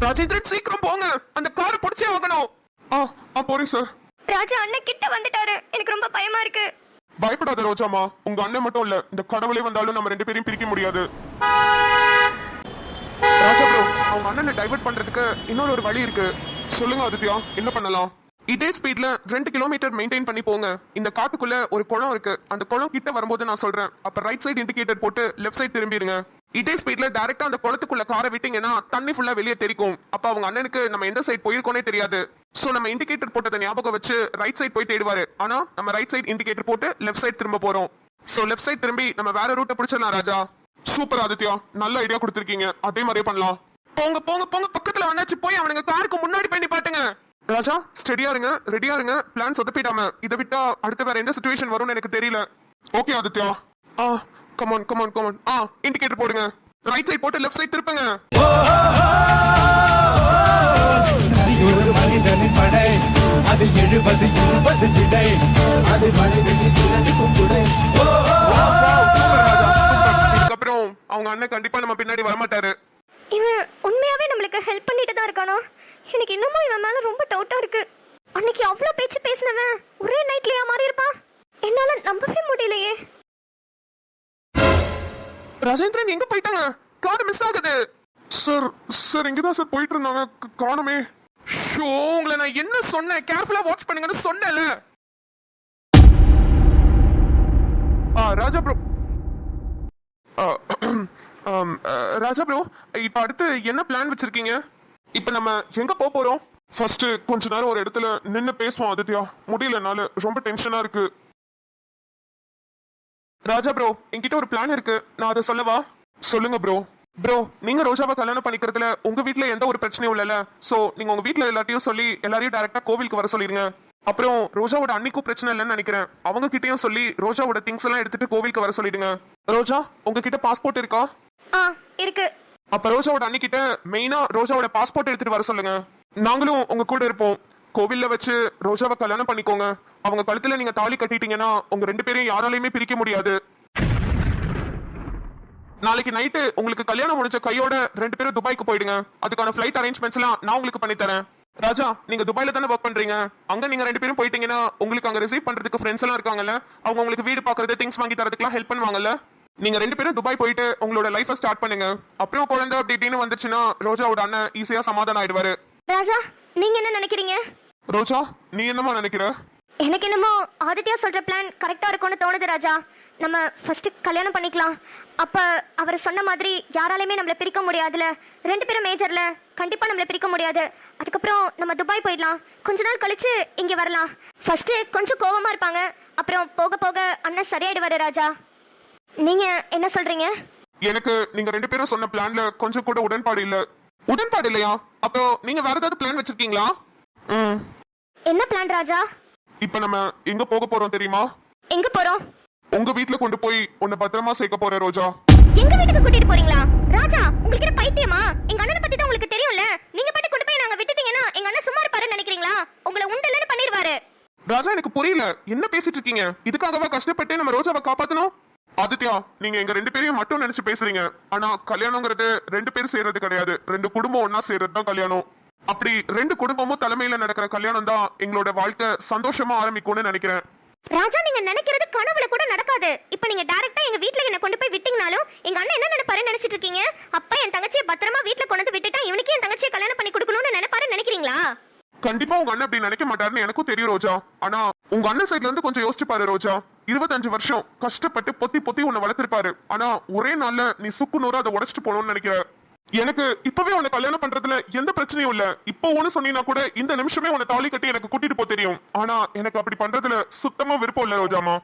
ராஜேந்திரன் சீக்கிரம் போங்க, அந்த காரை பிடிச்சே ஆகணும். போறேன் சார். ராஜா அண்ணன் கிட்ட வந்துட்டாரு, எனக்கு ரொம்ப பயமா இருக்கு. பயப்படாத ரோஜாமா, உங்க அண்ணன் மட்டும் இல்ல, இந்த கடவுளே வந்தாலும் நம்ம ரெண்டு பேரையும் பிரிக்க முடியாது. ராஜா ப்ரோ, அவங்க அண்ணனை டைவர்ட் பண்றதுக்கு இன்னொரு ஒரு வழி இருக்கு. சொல்லுங்க ஆதித்யா, என்ன பண்ணலாம்? இதே ஸ்பீட்ல 2 கிலோமீட்டர் மெயின்டைன் பண்ணி போங்க. இந்த காட்டுக்குள்ள ஒரு குளம் இருக்கு, அந்த குளம் கிட்ட வரும்போது நான் சொல்றேன். அப்ப ரைட் சைடு இண்டிகேட்டர் போட்டு லெஃப்ட் சைடு திரும்பிடுங்க. இதே ஸ்பீட்ல டைரக்டா அந்த குளத்துக்குள்ள காரை விட்டீங்கன்னா தண்ணி ஃபுல்லா வெளியே தெரிக்கும். அப்ப அவங்க அண்ணனுக்கு நம்ம எந்த சைடு போயிருக்கோனே தெரியாது. சோ நம்ம இண்டிகேட்டர் போட்டதை ஞாபகம் வச்சு ரைட் சைடு போய் தேடுவாரு. ஆனா நம்ம ரைட் சைடு இண்டிகேட்டர் போட்டு லெஃப்ட் சைடு திரும்ப போறோம். சோ லெஃப்ட் சைடு திரும்பி நம்ம வேற ரூட்டை பிடிச்சிடலாம். ராஜா சூப்பர் ஆதித்யா, நல்ல ஐடியா கொடுத்துருக்கீங்க. அதே மாதிரியே பண்ணலாம். போங்க போங்க போங்க, பக்கத்துல வந்தாச்சு, போய் அவனுங்க காருக்கு முன்னாடி பண்ணி பாட்டுங்க. ராஜா ஸ்டெடியா இருங்க, ரெடியா இருங்க, பிளான் சொதப்பிடாம. இதை விட்டா அடுத்து வேற எந்த சிச்சுவேஷன் வரும்னு எனக்கு தெரியல. Okay Aditya. Come on come on come on. Indicator போடுங்க. ரைட் சைடு போட்டு லெஃப்ட் சைடு திருப்புங்க. அது 70 20 விடை, அது அப்புறம் அவங்க அண்ணன் கண்டிப்பா நம்ம பின்னாடி வரமாட்டாரு. இவன் உண்மையாவே நம்மளுக்கு ஹெல்ப் பண்ணிட்டு தான் இருக்கானோ? எனக்கு இன்னமும் இவன் மேல ரொம்ப டவுட்டா இருக்கு. அன்னைக்கு அவ்வளவு பேச்சு பேசினவன் ஒரே நைட்லயா மாறி இருப்பான்? என்னால நம்பவே முடியலையே. ராஜேந்திரன் எங்க போயிட்டாங்க? கார் மிஸ் ஆகுது. சார் சார் இங்கதான் சார் போயிட்டு இருந்தாங்க, காணுமே. ஷோ, உங்களை நான் என்ன சொன்னேன்? கேர்ஃபுல்லா வாட்ச் பண்ணுங்கன்னு சொன்னேன்ல. ராஜா ப்ரோ, ராஜா ப்ரோ, இப்ப அடுத்து என்ன பிளான் வச்சிருக்கீங்க? இப்ப நம்ம எங்க போறோம்? ஃபர்ஸ்ட் கொஞ்ச நேரம் ஒரு இடத்துல நின்னு பேசுவோம் ஆதித்யா. முடியலனால ரொம்ப டென்ஷனா இருக்கு. ராஜா ப்ரோ, என்கிட்ட ஒரு பிளான் இருக்கு, நான் அதை சொல்லவா? சொல்லுங்க ப்ரோ. ப்ரோ, நீங்க ரோஜாவை கல்யாணம் பண்ணிக்கிறதுல உங்க வீட்ல எந்த ஒரு பிரச்சனையும் இல்லைல்ல? சோ நீங்க உங்க வீட்ல எல்லாத்தையும் சொல்லி எல்லாரையும் டைரக்டா கோவிலுக்கு வர சொல்லிருங்க. அப்புறம் ரோஜாவோட அன்னிக்கும் பிரச்சனை இல்லைன்னு நினைக்கிறேன், அவங்க கிட்டயும் சொல்லி ரோஜாவோட திங்ஸ் எல்லாம் எடுத்துட்டு கோவிலுக்கு வர சொல்லிடுங்க. ரோஜா, உங்ககிட்ட பாஸ்போர்ட் இருக்கா? இருக்கு. அப்ப ரோஜாவோட அன்னிக்கிட்ட மெயினா ரோஜாவோட பாஸ்போர்ட் எடுத்துட்டு வர சொல்லுங்க. நாங்களும் உங்க கூட இருப்போம். கோவில்ல வச்சு ரோஜாவை கல்யாணம் பண்ணிக்கோங்க. அவங்க கழுத்துல நீங்க தாலி கட்டிட்டீங்கன்னா உங்க ரெண்டு பேரையும் யாராலையுமே பிரிக்க முடியாது. நாளைக்கு நைட்டு உங்களுக்கு கல்யாணம் முடிஞ்ச கையோட ரெண்டு பேரும் துபாய்க்கு போயிடுங்க. அதுக்கான ஃபிளைட் அரேஞ்ச்மெண்ட்ஸ் எல்லாம் நான் உங்களுக்கு பண்ணி தரேன். ராஜா, நீங்க துபாயில தானே ஒர்க் பண்றீங்க? அங்க நீங்க ரெண்டு பேரும் போயிட்டீங்கன்னா உங்களுக்கு அங்க ரிசீவ் பண்றதுக்கு ஃப்ரெண்ட்ஸ் எல்லாம் இருக்காங்கல்ல, அவங்க உங்களுக்கு வீடு பாக்குறது, திங்ஸ் வாங்கி தரதுக்குலாம் ஹெல்ப் பண்ணுவாங்கல்ல. நீங்க ரெண்டு பேரும் துபாய் போயிட்டு உங்களோட லைஃபை ஸ்டார்ட் பண்ணுங்க. அப்புறம் குழந்தை அப்படி இப்படின்னு வந்துச்சுன்னா ரோஜாவோட அண்ணன் ஈஸியா சமாதானம் ஆயிடுவாரு. ராஜா, நீங்க என்ன நினைக்கிறீங்க? ரோஜா, நீ என்னமா நினைக்கிற? எனக்கு என்னமோ ஆதித்யா சொல்ற பிளான் கரெக்டா இருக்கும்னு தோணுது ராஜா. நம்ம ஃபர்ஸ்ட் கல்யாணம் பண்ணிக்கலாம். அப்ப அவர் சொன்ன மாதிரி யாராலையுமே நம்மள பிரிக்க முடியாதுல. ரெண்டு பேரும் மேஜர்ல, கண்டிப்பா நம்மள பிரிக்க முடியாது. அதுக்கப்புறம் நம்ம துபாய் போயிடலாம். கொஞ்ச நாள் கழிச்சு இங்க வரலாம். ஃபர்ஸ்ட் கொஞ்சம் கோவமா இருப்பாங்க, அப்புறம் போக போக அண்ணன் சரியாயிடுவாரு. ராஜா, நீங்க என்ன சொல்றீங்க? எனக்கு நீங்க ரெண்டு பேரும் சொன்ன பிளான்ல கொஞ்சம் கூட உடன்பாடு இல்ல. உடன்பாடு இல்லையா? அப்போ நீங்க வேற ஏதாவது பிளான் வச்சிருக்கீங்களா? என்ன பிளான் ராஜா? இப்ப நம்ம எங்க போக போறோம் தெரியுமா? எங்க போறோம்? உங்க வீட்ல கொண்டு போய் உன்னை பத்திரமா சேர்க்க போற ரோஜா. எங்க வீட்டுக்கு கூட்டிட்டு போறீங்களா? ராஜா, உங்களுக்கு என்ன பைத்தியமா? எங்க அண்ணனை பத்தி தான் உங்களுக்கு தெரியும்ல. நீங்க பாட்டு கொண்டு போய் நாங்க விட்டுட்டீங்கன்னா எங்க அண்ணன் சும்மா இருப்பாருன்னு நினைக்கிறீங்களா? உங்களை உண்டலன்னு பண்ணிடுவாரு. ராஜா, எனக்கு புரியல, என்ன பேசிட்டு இருக்கீங்க? இதுக்காகவா கஷ்டப்பட்டு நம்ம ரோஜாவை காப்பாத்தணும்? ஆதித்யா, நீங்க எங்க ரெண்டு பேரையும் மட்டும் நினைச்சு பேசுறீங்க. ஆனா கல்யாணங்கிறது ரெண்டு பேரும் சேர்றது கிடையாது, ரெண்டு குடும்பம் ஒன்னா சேர்றது தான் கல்யாணம். அப்படி ரெண்டு குடும்பமும் தலைமையில நடக்கிற கல்யாணம் தான் எங்களோட வாழ்க்கை சந்தோஷமா ஆரம்பிக்கும்னு நினைக்கிறேன். ராஜா, நீங்க நினைக்கிறது கனவுல கூட நடக்காது. இப்ப நீங்க டைரக்டா எங்க வீட்ல என்ன கொண்டு போய் விட்டீங்கனாலும் எங்க அண்ணன் என்ன நினைப்பாரு நினைச்சிட்டு இருக்கீங்க? அப்பா என் தங்கச்சியை பத்திரமா வீட்ல கொண்டு வந்து விட்டுட்டா இவனுக்கு என் தங்கச்சியை கல்யாணம் பண்ணி கொடுக்கணும்னு நினைப்பாரு நினைக்கிறீங்களா? கண்டிப்பா உங்க அண்ணன் அப்படி நினைக்க மாட்டாருன்னு எனக்கும் தெரியும் ரோஜா. ஆனா உங்க அண்ணன் சைட்ல இருந்து கொஞ்சம் யோசிச்சு பாரு ரோஜா. 25 வருஷம் கஷ்டப்பட்டு பொத்தி பொத்தி உன்னை வளர்த்திருப்பாரு. ஆனா ஒரே நாள்ல நீ சுக்கு நூறு அதை உடைச்சிட்டு போகணும்னு நினைக்கிற. எனக்கு இப்பவே உன்னை கல்யாணம் பண்றதுல எந்த பிரச்சனையும் இல்ல. இப்போ ஒண்ணு சொன்னீங்கன்னா கூட இந்த நிமிஷமே உன்னை தாலி கட்டி எனக்கு கூட்டிட்டு போ தெரியும். ஆனா எனக்கு அப்படி பண்றதுல சுத்தமா விருப்பம் இல்ல ரோஜாமா.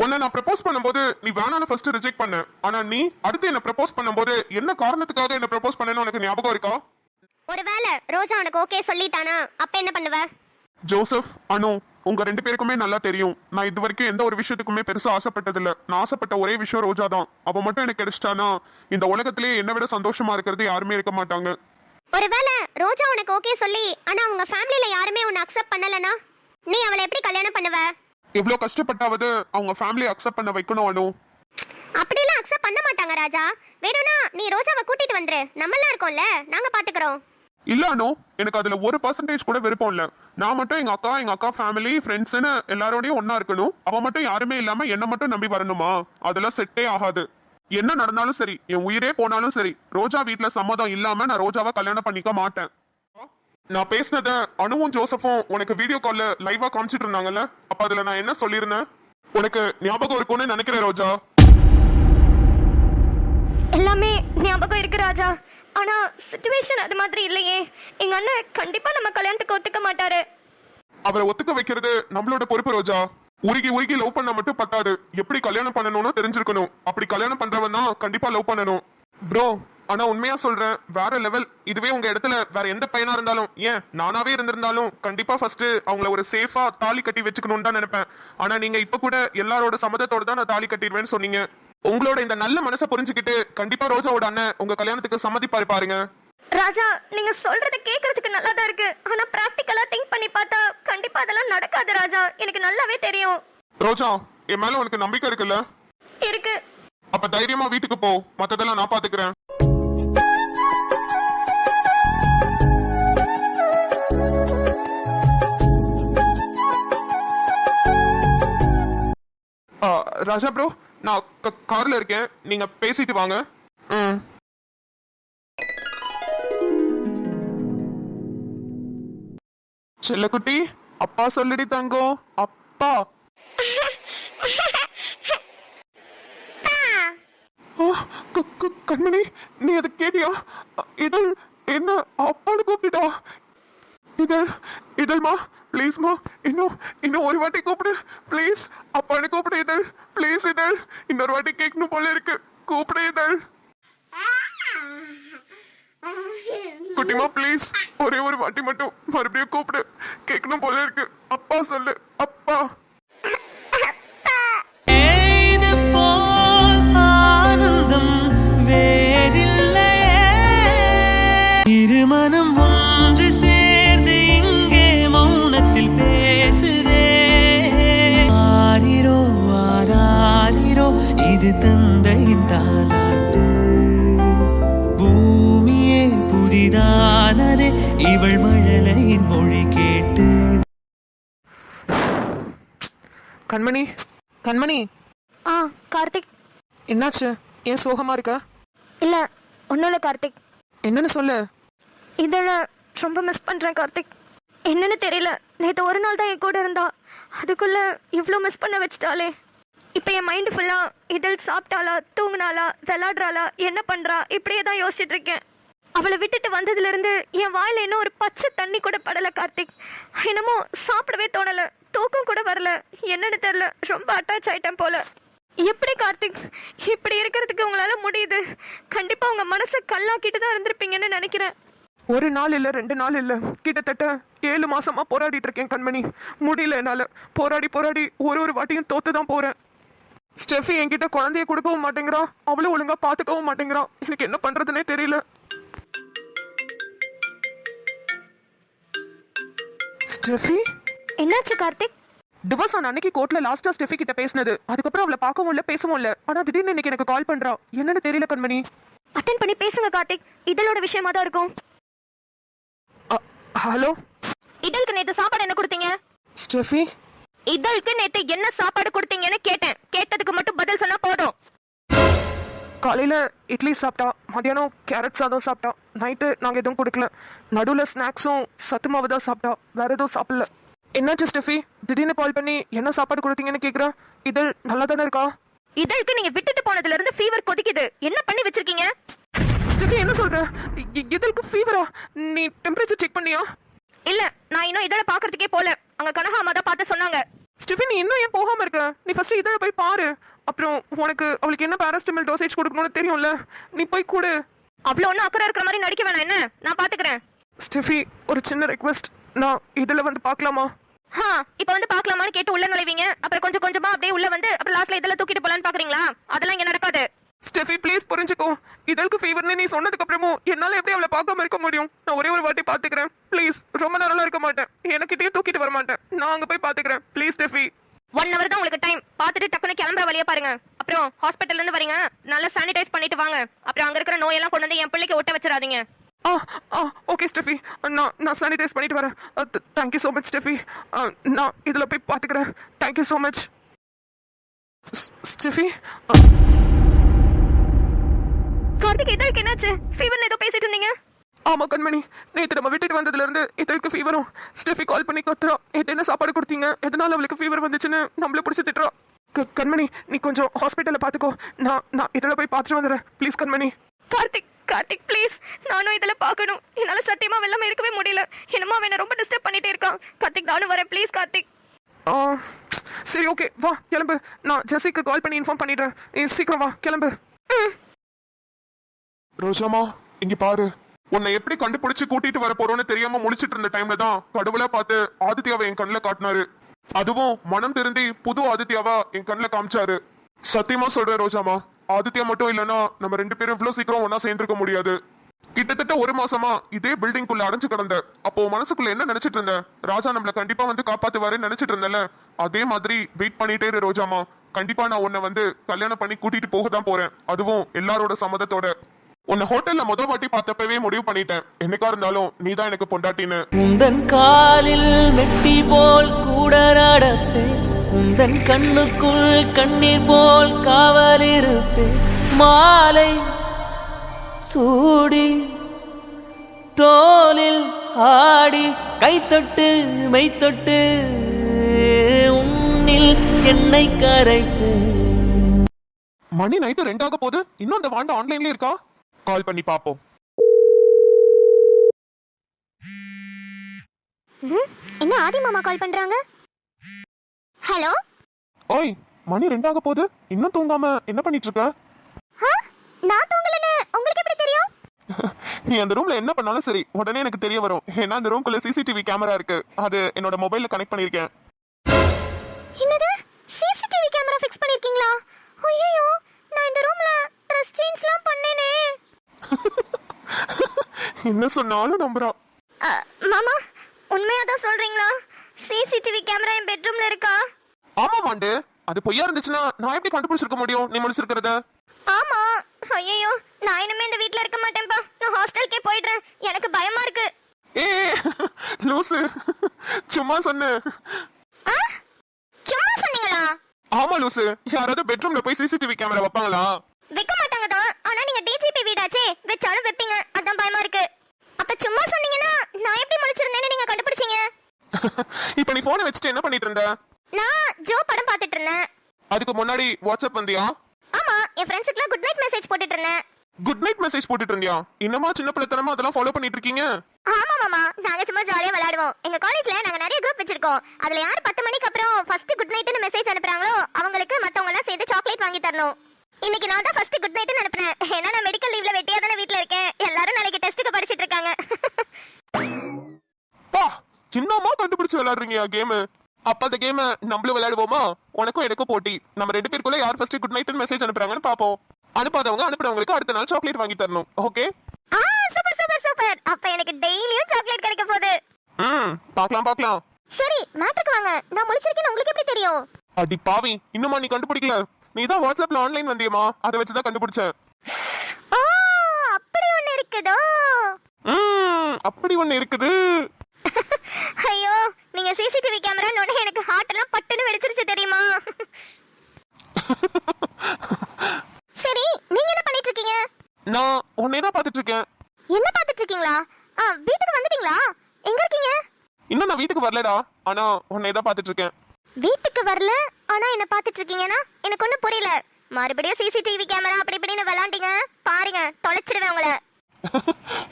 உன்னை நான் ப்ரப்போஸ் பண்ணும்போது நீ வேணான்னு ஃபர்ஸ்ட் ரிஜெக்ட் பண்ண. ஆனா நீ அடுத்து என்ன ப்ரப்போஸ் பண்ணும்போது என்ன காரணத்துக்காக என்ன ப்ரப்போஸ் பண்ணேன்னு உனக்கு ஞாபகம் இருக்கா? ஒருவேளை ரோஜா உனக்கு ஓகே சொல்லிட்டானா அப்ப என்ன பண்ணுவ? ஜோசப், அனு, உங்க ரெண்டு பேருக்குமே நல்லா தெரியும், நான் இது வரைக்கும் எந்த ஒரு விஷயத்துக்குமே பெருசா ஆசைப்பட்டதில்ல. நான் ஆசைப்பட்ட ஒரே விஷயம் ரோஜா தான். அவ மட்டும் எனக்கு கிடைச்சிட்டானா இந்த உலகத்திலேயே என்னை விட சந்தோஷமா இருக்கிறது யாருமே இருக்க மாட்டாங்க. ஒருவேளை ரோஜா உனக்கு ஓகே சொல்லி ஆனா உங்க ஃபேமிலில யாருமே உன்னை அக்செப்ட் பண்ணலனா நீ அவளை எப்படி கல்யாணம் பண்ணுவ? எவ்வளவு கஷ்டப்பட்டாவது அவங்க ஃபேமிலி அக்செப்ட் பண்ண வைக்கணும் அனு. அப்படிலாம் அக்செப்ட் பண்ண மாட்டாங்க ராஜா. வேணும்னா நீ ரோஜாவை கூட்டிட்டு வந்துரு, நம்மலாம் இருக்கோம்ல, நாங்க பாத்துக்கறோம். இல்ல அனு, எனக்கு அதுல 1% கூட விருப்பம் இல்ல. நான் மட்டும் எங்க அக்கா ஃபேமிலி ஃப்ரெண்ட்ஸ்னு எல்லாரோடயும் ஒண்ணா இருக்கணும். அவ மட்டும் யாருமே இல்லாம என்ன மட்டும் நம்பி வரணுமா? அதெல்லாம் செட்டே ஆகாது. என்ன நடந்தாலும் சரி, என் உயிரே போனாலும் சரி, ரோஜா வீட்ல சம்மதம் இல்லாம நான் ரோஜாவை கல்யாணம் பண்ணிக்க மாட்டேன். நான் பேசினத அனுவும் ஜோசப்பும் உனக்கு வீடியோ கால்ல லைவா காமிச்சிட்டு இருந்தாங்கல்ல, அப்ப அதுல நான் என்ன சொல்லியிருந்தேன் உனக்கு ஞாபகம் இருக்கும்னு நினைக்கிறேன் ரோஜா. எல்லாமே ஞாபகம் இருக்கு ராஜா. ஆனா சிச்சுவேஷன் அது மாதிரி இல்லையே. எங்க அண்ணன் கண்டிப்பா நம்ம கல்யாணத்துக்கு ஒத்துக்க மாட்டாரு. அவரை ஒத்துக்க வைக்கிறது நம்மளோட பொறுப்பு ரோஜா. உருகி உருகி லவ் பண்ண மட்டும் பத்தாது, எப்படி கல்யாணம் பண்ணணும்னு தெரிஞ்சிருக்கணும். அப்படி கல்யாணம் பண்றவன் தான் கண்டிப்பா லவ் பண்ணணும் ப்ரோ. ஆனா உண்மையா சொல்றேன், வேற லெவல். இதுவே உங்க இடத்துல வேற எந்த பையனா இருந்தாலும், ஏன் நானாவே இருந்திருந்தாலும் கண்டிப்பா ஃபர்ஸ்ட் அவங்கள ஒரு சேஃபா தாலி கட்டி வச்சுக்கணும்னு தான் நினைப்பேன். ஆனா நீங்க இப்ப கூட எல்லாரோட சம்மதத்தோட தான் நான் தாலி கட்டிடுவேன்னு சொன்னீங்க. உங்களோட இந்த நல்ல மனசை புரிஞ்சுக்கிட்டு கண்டிப்பா ரோஜாவோட அண்ணன் உங்க கல்யாணத்துக்கு சம்மதிப்பாரு பாருங்க. ராஜா, நீங்க சொல்றது கேக்குறதுக்கு நல்லா தான் இருக்கு. ஆனா பிராக்டிகலா திங்க் பண்ணி பார்த்தா கண்டிப்பா அதெல்லாம் நடக்காது ராஜா. எனக்கு நல்லாவே தெரியும். ரோஜா, என் மேல உனக்கு நம்பிக்கை இருக்குல்ல? இருக்கு. அப்ப தைரியமா வீட்டுக்கு போ, மத்ததெல்லாம் நான் பாத்துக்கிறேன். ராஜா ப்ரோ, நான் கார்ல இருக்கேன், நீங்க பேசிட்டு வாங்க. செல்லக்குட்டி, அப்பா சொல்லிடி தங்கம். அப்பா கண்மணி, நீ அதை கேட்டியா? இதழ் என்ன அப்பான்னு கூப்பிட்டா? இதழ்மா ப்ளீஸ்மா, இன்னும் ஒரு வாட்டி கூப்பிடு ப்ளீஸ். அப்பான்னு கூப்பிடு இதழ் ப்ளீஸ். இதழ் இன்னொரு வாட்டி கேட்கணும் போல இருக்கு, கூப்பிடு இதழ். குட்டிமா ப்ளீஸ், ஒரே ஒரு வாட்டி மட்டும் மறுபடியும் கூப்பிடு, கேட்கணும் போல இருக்கு. அப்பா சொல்லு, அப்பா. இருமனம் ஒன்று சேர்ந்து இங்கே மௌனத்தில் பேசுதே. ஆரிரோ ஆராரிரோ, இது தந்தையின் தாலாட்டு. பூமியே புதிதானதே இவள் மழலையின் மொழி கேட்டு. கண்மணி, கண்மணி. கார்த்திக். என்னாச்சு? ஏன் சோகமா இருக்க? இல்ல ஒன்னும் இல்ல கார்த்திக். என்னன்னு சொல்லு. இதழ ரொம்ப மிஸ் பண்றேன் கார்த்திக். என்னன்னு தெரியல, நேற்று ஒரு நாள் தான் என் கூட இருந்தா, அதுக்குள்ள இவ்வளோ மிஸ் பண்ண வச்சுட்டாலே. இப்போ என் மைண்டு ஃபுல்லா இதழ் சாப்பிட்டாளா, தூங்கினாளா, விளாடுறாளா, என்ன பண்றா, இப்படியே தான் யோசிச்சுட்டு இருக்கேன். அவளை விட்டுட்டு வந்ததுல இருந்து என் வாயில இன்னும் ஒரு பச்சை தண்ணி கூட படல கார்த்திக். என்னமோ சாப்பிடவே தோணல, தூக்கம் கூட வரல, என்னன்னு தெரியல, ரொம்ப அட்டாச் ஆயிட்டேன் போல. எப்படி கார்த்திக் இப்படி இருக்கிறதுக்கு உங்களால முடியுது? கண்டிப்பா உங்க மனசை கல்லாக்கிட்டு தான் இருந்திருப்பீங்கன்னு நினைக்கிறேன். ஒரு நாள் இல்ல, 2 நாள் இல்ல, கிட்டத்தட்ட 7 மாசமா போராடிட்டு இருக்கேன் கண்மணி. முடியல என்னால. போராடி ஒரு வாட்டியும் தோத்து தான் போறேன். ஸ்டெஃபி என்கிட்ட குழந்தைய கொடுக்கவும் மாட்டேங்கிறா, அவளும் ஒழுங்கா பாத்துக்கவும் மாட்டேங்கிறா. எனக்கு என்ன பண்றதுன்னே தெரியல. ஸ்டெஃபி, என்னாச்சு கார்த்திக்? டிவோர்ஸ் ஆன அன்னைக்கு கோர்ட்ல லாஸ்டா ஸ்டெஃபி கிட்ட பேசினது, அதுக்கப்புறம் அவளை பார்க்கவும் இல்ல, பேசவும் இல்ல. ஆனா திடீர்னு இன்னைக்கு எனக்கு கால் பண்றா, என்னன்னு தெரியல கண்மணி. அட்டென்ட் பண்ணி பேசுங்க கார்த்திக், இதழோட விஷயமா தான் இருக்கும். ஹலோ. இதழுக்கு நேத்து சாப்பாடு என்ன கொடுத்தீங்க? ஸ்டெஃபி, இதழுக்கு நேத்து என்ன சாப்பாடு கொடுத்தீங்கன்னு கேட்டேன். கேட்டதுக்கு மட்டும் பதில் சொன்னா போதும். காலையில இட்லி சாப்பிட்டா, மதியானம் கேரட் சாதம் சாப்பிட்டா, நைட்டு நாங்க எதுவும் கொடுக்கல. நடுவில் ஸ்நாக்ஸும் சத்து மாவு தான் சாப்பிட்டா, வேற எதுவும் சாப்பிடல. என்னாச்சு ஸ்டெஃபி, திடீர்னு கால் பண்ணி என்ன சாப்பாடு கொடுத்தீங்கன்னு கேக்குறா? இதழ் நல்லா தானே இருக்கா? இதழுக்கு நீங்க விட்டுட்டு போனதுல இருந்து ஃபீவர் கொதிக்குது, என்ன பண்ணி வச்சிருக்கீங்க? ஸ்டெஃபி என்ன சொல்ற? இதழுக்கு ஃபீவரா? நீ டெம்பரேச்சர் செக் பண்ணியா? இல்ல, நான் இன்னும் இதழ பாக்குறதுக்கே போல. அங்க கனகாமா தான் பார்த்து சொன்னாங்க. ஸ்டெஃபி, நீ இன்னும் ஏன் போகாம இருக்க? நீ ஃபர்ஸ்ட் இதழ போய் பாரு. அப்புறம் உனக்கு அவளுக்கு என்ன பாராசிட்டமல் டோசேஜ் கொடுக்கணும்னு தெரியும்ல, நீ போய் கொடு. அவ்வளவு ஒன்னும் அக்கறை இருக்கிற மாதிரி நடிக்க வேணாம், என்ன நான் பாத்துக்கிறேன். ஸ்டெஃபி, ஒரு சின்ன ரெக்வெஸ்ட், நான் இதுல வந்து பார்க்கலாமா? இப்ப வந்து பார்க்கலாமான்னு கேட்டு உள்ள நுழைவீங்க, அப்புறம் கொஞ்சம் கொஞ்சமா அப்படியே உள்ள வந்து அப்புறம் லாஸ்ட்ல இதெல்லாம் தூக்கிட்டு போலான்னு பாக்குறீங்களா? அதெல்லாம் இங்க நடக்காது. ஸ்டெஃபி ப்ளீஸ் புரிஞ்சுக்கோ. இதற்கு ஃபீவர்னு நீ சொன்னதுக்கு அப்புறமும் என்னால எப்படி அவளை பார்க்காம இருக்க முடியும்? நான் ஒரே ஒரு வாட்டி பாத்துக்கிறேன் ப்ளீஸ். ரொம்ப நேரம்லாம் இருக்க மாட்டேன், எனக்கிட்டே தூக்கிட்டு வர மாட்டேன். நான் அங்க போய் பாத்துக்கிறேன் ப்ளீஸ் ஸ்டெஃபி. 1 hour தான் உங்களுக்கு டைம். பார்த்துட்டு டக்குனு கிளம்புற வழியா பாருங்க. அப்புறம் ஹாஸ்பிட்டல்ல இருந்து வரீங்க, நல்லா சானிடைஸ் பண்ணிட்டு வாங்க. அப்புறம் அங்க இருக்கிற நோயெல்லாம் கொண்டு வந்து என் பிள்ளைக்கு ஒட்ட வச்சிடாதீங்க. ஆ ஆ ஓகே ஸ்டெஃபி, நான் சானிடைஸ் பண்ணிட்டு வரேன். Thank you so much Steffi. நான் இதில் போய் பார்த்துக்கிறேன். Thank you so much Steffi. Karthik இதழுக்கு என்னாச்சு? ஃபீவர்னு ஏதோ பேசிட்டு இருந்தீங்க. ஆமா கண்மணி, நேற்று நம்ம விட்டுட்டு வந்ததுல இருந்து இதற்கு ஃபீவரும். ஸ்டெஃபி கால் பண்ணி கத்துறா, நேற்று என்ன சாப்பாடு கொடுத்தீங்க, எதனால அவளுக்கு ஃபீவர் வந்துச்சுன்னு நம்மள பிடிச்சி திட்டுறா. கண்மணி, நீ கொஞ்சம் ஹாஸ்பிட்டல்ல பாத்துக்கோ. நான் இதில் போய் பார்த்துட்டு வந்துடுறேன் ப்ளீஸ் கண்மணி. கார்த்திக் ப்ளீஸ், நானும் இதில் பார்க்கணும். என்னால் சத்தியமா வெள்ளாம இருக்கவே முடியல. என்னமா அவனை ரொம்ப டிஸ்டர்ப் பண்ணிட்டே இருக்கான். கார்த்திக் நானும் வரேன் ப்ளீஸ் கார்த்திக். சரி ஓகே வா கிளம்பு. நான் ஜெசிக்கு கால் பண்ணி இன்ஃபார்ம் பண்ணிடுறேன். நீ சீக்கிரம் வா கிளம்பு. ரோஜாமா இங்க பாரு, உன்னை எப்படி கண்டுபிடிச்சு கூட்டிட்டு வர போறோம்னு தெரியாம முடிச்சிட்டு இருந்த டைம்ல தான் கடவுளா பார்த்து ஆதித்யாவை என் கண்ணுல காட்டினாரு. அதுவும் மனம் திருந்தி புது ஆதித்யாவா என் கண்ணுல காமிச்சாரு. சத்தியமா சொல்றேன் ரோஜாமா, ஆதித்யா மட்டும் இல்லைன்னா நம்ம 2 பேரும் இவ்வளவு சீக்கிரம் ஒன்னா சேர்ந்திருக்க முடியாது. கிட்டத்தட்ட 1 மாசமா இதே பில்டிங்குள்ள அடைஞ்சு கிடந்த. அப்போ மனசுக்குள்ள என்ன நினைச்சிட்டு இருந்த? ராஜா நம்மள கண்டிப்பா வந்து காப்பாத்துவாருன்னு நினைச்சிட்டு இருந்தல, அதே மாதிரி வெயிட் பண்ணிட்டே இரு ரோஜாமா. கண்டிப்பா நான் உன்னை வந்து கல்யாணம் பண்ணி கூட்டிட்டு போக தான் போறேன், அதுவும் எல்லாரோட சம்மதத்தோட. உன்னை ஹோட்டல்ல முத வாட்டி பார்த்தப்பவே முடிவு பண்ணிட்டேன், என்னைக்கா இருந்தாலும் நீதான் எனக்கு பொண்டாட்டின்னு. உந்தன் காலில் மெட்டி போல் கூட நடப்பேன், உந்தன் கண்ணுக்குள் கண்ணீர் போல் காவல் இருப்பேன். மாலை சூடி தோலில் ஆடி கைத்தொட்டு மெய்த்தொட்டு உன்னில் என்னை கரைப்பேன். மணி நைட்டு 2 ஆக போகுது, இன்னும் அந்த வாண்ட ஆன்லைன்ல இருக்கா? கால் பண்ணி பாப்போம். என்ன ஆதி மாமா கால் பண்றாங்க? ஹலோ ஓய், மணி 2 ஆக போகுது, இன்னும் தூங்காம என்ன பண்ணிட்டு இருக்க? நான் தூங்கலன்னு உங்களுக்கு எப்படி தெரியும்? நீ அந்த ரூம்ல என்ன பண்ணாலும் சரி உடனே எனக்கு தெரிய வரும். ஏன்னா அந்த ரூம்குள்ள சிசிடிவி கேமரா இருக்கு, அது என்னோட மொபைல்ல கனெக்ட் பண்ணிருக்கேன். என்னது, சிசிடிவி கேமரா ஃபிக்ஸ் பண்ணிருக்கீங்களா? ஐயோ, நான் இந்த ரூம்ல ட்ரெஸ் சேஞ்ச்லாம் பண்ணேனே. என்ன சொன்னாலும் நம்புறா. மாமா உண்மையா தான் சொல்றீங்களா? சிசிடிவி கேமரா என் பெட்ரூம்ல இருக்கா? ஆமா வாண்டு, அது பொய்யா இருந்துச்சுன்னா நான் எப்படி கண்டுபிடிச்சிருக்க முடியும் நீ முடிச்சிருக்கிறத? ஆமா. ஐயோ, நான் இனிமே இந்த வீட்ல இருக்க மாட்டேன்ப்பா. நான் ஹாஸ்டலுக்கே போயிடுறேன், எனக்கு பயமா இருக்கு. ஏ லூசு, சும்மா சொன்னேன். சும்மா சொன்னீங்களா? ஆமா லூசு, யாராவது பெட்ரூம்ல போய் சிசிடிவி கேமரா வைப்பாங்களா? வைக்க மாட்டாங்க தான், ஆனா நீங்க டிஜிபி வீடாச்சே, வெச்சாலும் வைப்பீங்க, அதான் பயமா இருக்கு. அப்ப சும்மா சொன்னீங்கன்னா நான் எப்படி முழிச்சிருந்தேன்னு நீங்க கண்டுபிடிச்சீங்க? இப்ப நீ போனை வச்சுட்டு என்ன பண்ணிட்டு இருந்த? நான் ஜோ படம் பார்த்துட்டு இருந்தேன். அதுக்கு முன்னாடி வாட்ஸ்அப் வந்தியா? ஆமா, என் ஃப்ரெண்ட்ஸ்க்குலாம் குட் நைட் மெசேஜ் போட்டுட்டு இருந்தேன். குட் நைட் மெசேஜ் போட்டுட்டு இருந்தியா? இன்னமா சின்ன பிள்ளைத்தனமா அதெல்லாம் ஃபாலோ பண்ணிட்டு இருக்கீங்க? ஆமா மாமா, நாங்க சும்மா ஜாலியா விளையாடுவோம். எங்க காலேஜ்ல நாங்க நிறைய குரூப் வச்சிருக்கோம். அதுல யார் 10 மணிக்கு அப்புறம் ஃபர்ஸ்ட் குட் நைட்னு மெசேஜ் அனுப்புறாங்களோ அவங்களுக்கு மத்தவங்க எல்லாம் சேர்ந்து சாக்லேட் வாங்கி தரணும். இன்னைக்கு நான் தான் ஃபர்ஸ்ட் குட் நைட்னு அனுப்புனேன். ஏன்னா நான் மெடிக்கல் லீவ்ல வெட்டியா தானே வீட்ல இருக்கேன். எல்லாரும் நாளைக்கு டெஸ்ட்டுக்கு படிச்சிட்டு இருக்காங்க. பா, சின்னமா கண்டுபிடிச்சு விளையாடுறீங்க கேம். அப்ப அந்த கேம் நம்மளும் விளையாடுவோமா? உனக்கும் எனக்கும் போட்டி. நம்ம 2 பேருக்குள்ள யார் ஃபர்ஸ்ட் குட் நைட்னு மெசேஜ் அனுப்புறாங்கன்னு பாப்போம். அனுப்பாதவங்க அனுப்புறவங்களுக்கு அடுத்த நாள் சாக்லேட் வாங்கி தரணும். ஓகே? Super super super. அப்ப எனக்கு டெய்லியும் சாக்லேட் கிடைக்க போகுது. பார்க்கலாம். சரி, மேட்ருக்கு வாங்க. நான் முழிச்சிருக்கேன்னு உங்களுக்கு எப்படி தெரியும்? அடி பாவி, இன்னுமா நீ கண்டுபிடிக்கல? நீ தான் வாட்ஸ்அப்ல ஆன்லைன் வந்தியமா, அதை வச்சு தான் கண்டுபிடிச்சேன். அப்படி ஒண்ணு இருக்குதோ? அப்படி ஒண்ணு இருக்குது. ஐயோ, நீங்க சிசிடிவி கேமரா நோட எனக்கு ஹார்ட் எல்லாம் பட்டுன்னு வெடிச்சிருச்சு தெரியுமா? சரி, நீங்க என்ன பண்ணிட்டு இருக்கீங்க? நான் உன்னை தான் பாத்துட்டு இருக்கேன். என்ன பாத்துட்டு இருக்கீங்களா? வீட்டுக்கு வந்துட்டீங்களா? எங்க இருக்கீங்க? இன்னும் நான் வீட்டுக்கு வரலடா, ஆனா உன்னை தான் பாத்துட்டு இருக்கேன். வீட்டுக்கு வரல, ஆனா என்ன பாத்துட்டு இருக்கீங்கன்னா எனக்கு ஒண்ணும் புரியல. மறுபடியும் சிசிடிவி கேமரா அப்படி இப்படின்னு விளாண்டீங்க பாருங்க, தொலைச்சிடுவேன் உங்களை.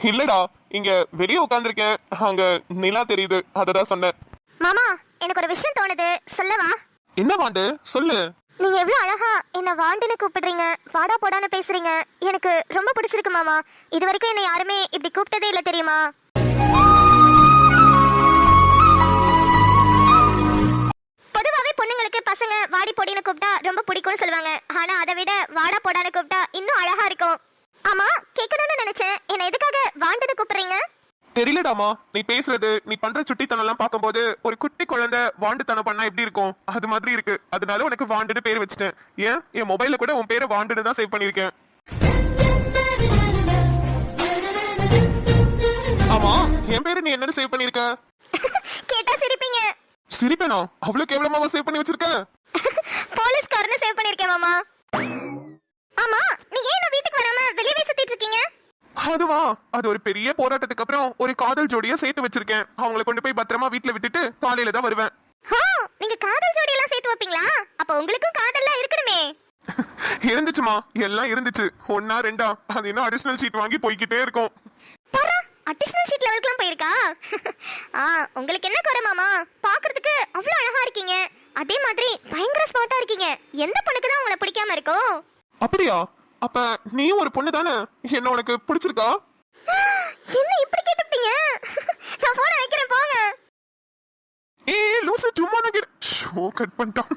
இல்லடா, இங்க வெளியே உட்காந்துருக்கேன், அங்க நிலா தெரியுது, அததான் சொன்னேன். மாமா, எனக்கு ஒரு விஷயம் தோணுது, சொல்லவா? என்ன வாண்டு, சொல்லு. நீங்க எவ்வளவு அழகா என்ன வாண்டுன்னு கூப்பிடுறீங்க, வாடா போடான்னு பேசுறீங்க. எனக்கு ரொம்ப பிடிச்சிருக்கு மாமா. இது வரைக்கும் என்ன யாருமே இப்படி கூப்பிட்டதே இல்ல தெரியுமா? பொதுவாவே பொண்ணுங்களுக்கு பசங்க வாடி போடின்னு கூப்பிட்டா ரொம்ப பிடிக்கும்னு சொல்லுவாங்க. ஆனா அதை விட வாடா போடான்னு கூப்பிட்டா இன்னும் அழகா இருக்கும். ஆமா, கேட்கணும்னு நினைச்சேன், என்ன எதுக்காக வாண்டுன்னு கூப்பிடுறீங்க? தெரியலடாமா, நீ பேசுறது, நீ பண்ற சுட்டித்தனம் எல்லாம் பார்க்கும்போது ஒரு குட்டி குழந்தை வாண்டுத்தனம் பண்ணா எப்படி இருக்கும் அது மாதிரி இருக்கு. அதனால உனக்கு வாண்டுன்னு பேர் வச்சிட்டேன். ஏன், என் மொபைல்ல கூட உன் பேரை வாண்டுன்னு தான் சேவ் பண்ணிருக்கேன். என் பேரு நீ என்னன்னு சேவ் பண்ணிருக்க? கேட்டா சிரிப்பீங்க. சிரிப்பேனா? அவ்வளவு கேவலமாவா சேவ் பண்ணி வச்சிருக்க? போலீஸ்காரனை சேவ் பண்ணிருக்கேன் மாமா. ஆமா, நீங்க ஏன் நான் வீட்டுக்கு வராம வெளியவே சுத்திட்டு இருக்கீங்க? அதுவா, அது ஒரு பெரிய போராட்டத்துக்கு அப்புறம் ஒரு காதல் ஜோடியை சேர்த்து வச்சிருக்கேன். அவங்களை கொண்டு போய் பத்திரமா வீட்டுல விட்டுட்டு காலையில தான் வருவேன். நீங்க காதல் ஜோடி எல்லாம் சேர்த்து வைப்பீங்களா? அப்ப உங்களுக்கும் காதல்லாம் இருக்கணுமே. இருந்துச்சுமா, எல்லாம் இருந்துச்சு. ஒன்னா ரெண்டா, அது இன்னும் அடிஷனல் ஷீட் வாங்கி போய்கிட்டே இருக்கும். அடிஷனல் ஷீட் லெவலுக்குலாம் போயிருக்கா? உங்களுக்கு என்ன குறை மாமா? பாக்குறதுக்கு அவ்வளவு அழகா இருக்கீங்க, அதே மாதிரி பயங்கர ஸ்மார்ட்டா இருக்கீங்க. எந்த பொண்ணுக்கு தான் உங்களை பிடிக்காம இருக்கும்? அப்படியா? அப்ப நீயும் ஒரு பொண்ணு தானே? என்ன உனக்கு பிடிச்சிருக்கா? என்ன இப்படி கேட்டுட்டீங்க? நான் போன வைக்கிறேன், போங்க. லூசு, சும்மா தான் ஷோ கட் பண்ணிட்டான்.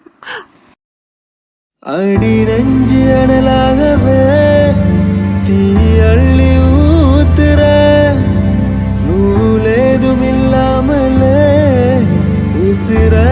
அடி நெஞ்சு அனலாகவே தீ அள்ளி ஊத்துற, நூலேதும் இல்லாமலே உசிரை